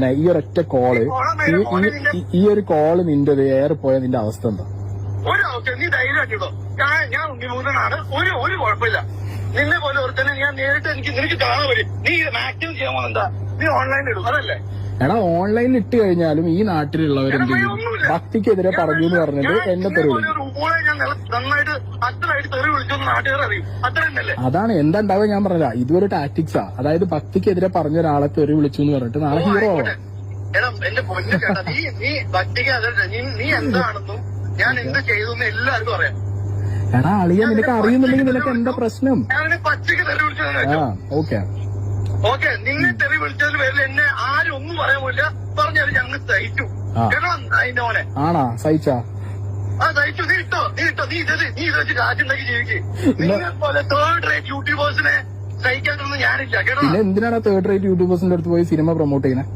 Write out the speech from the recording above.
മോനെ ഈ ഒരൊറ്റ കോള് ഈ ഒരു കോള് നിന്റെ ഏറെ പോയ നിന്റെ അവസ്ഥ എന്താ? ഒരു അവസ്ഥ നീ ധൈര്യമാക്കിയോ. ഞാൻ ഉണ്ണിമൂന്നനാണ്. ഒരു കുഴപ്പമില്ല. നിന്നെ പോലെ ഒരുത്തന്നെ ഞാൻ നേരിട്ട് നിനക്ക് കാണാൻ വരും. നീ മാക്സിമം ചെയ്യാൻ പോകുന്ന നീ ഓൺലൈനിൽ ഇടും, അതല്ലേ? എടാ, ഓൺലൈനിൽ ഇട്ട് കഴിഞ്ഞാലും ഈ നാട്ടിലുള്ളവരെന്ത് ചെയ്യും? ഭക്തിക്കെതിരെ പറഞ്ഞു എന്ന് പറഞ്ഞിട്ട് എന്നെ തെറി ഞാൻ നന്നായിട്ട് അത്രയായിട്ട് തെറി വിളിച്ചൊന്ന് നാട്ടുകാർ അറിയും. അത്രയല്ലേ? അതാണ് എന്താ ഉണ്ടാവുക ഞാൻ പറഞ്ഞ ഇതൊരു ടാക്ടിക്സാ. അതായത് ഭക്തിക്കെതിരെ പറഞ്ഞ ഒരാളെ തെറി വിളിച്ചു എന്ന് പറഞ്ഞിട്ട് നാളെ ഹീറോ ആവാം. എടാ എന്റെ പൊന്നു ചേട്ടാ, നീ ഭക്തിക്ക് അതല്ല, നീ എന്താണെന്നും ഞാൻ എന്ത് ചെയ്തു എല്ലാവർക്കും അറിയാം. എടാ അളിയ, നിനക്ക് അറിയുന്നുണ്ടെങ്കിൽ നിനക്ക് എന്താ പ്രശ്നം? ഞാൻ പച്ചക്ക് തെറി വിളിച്ചത്. ഓക്കെ, നിന്നെ തെറി വിളിച്ചതിന് പേരിൽ എന്നെ ആരും ഒന്നും പറയാൻ പോയില്ല. പറഞ്ഞാലും ഞങ്ങൾ സഹിച്ചു. കേട്ടോ അതിന്റെ മോനെ? ആണാ സഹിച്ചാ? സഹിച്ചു. നീ ഇത് വെച്ച് കാറ്റുണ്ടാക്കി ജീവിക്കും. നിങ്ങളെ പോലെ തേർഡ് റേറ്റ് യൂട്യൂബേഴ്സിനെ സഹിക്കാനൊന്നും ഞാനില്ല. കേട്ടോ? പിന്നെ എന്തിനാണ് തേർഡ് റേറ്റ് യൂട്യൂബേഴ്സിന്റെ അടുത്ത് പോയി സിനിമ പ്രൊമോട്ട് ചെയ്യുന്നത്?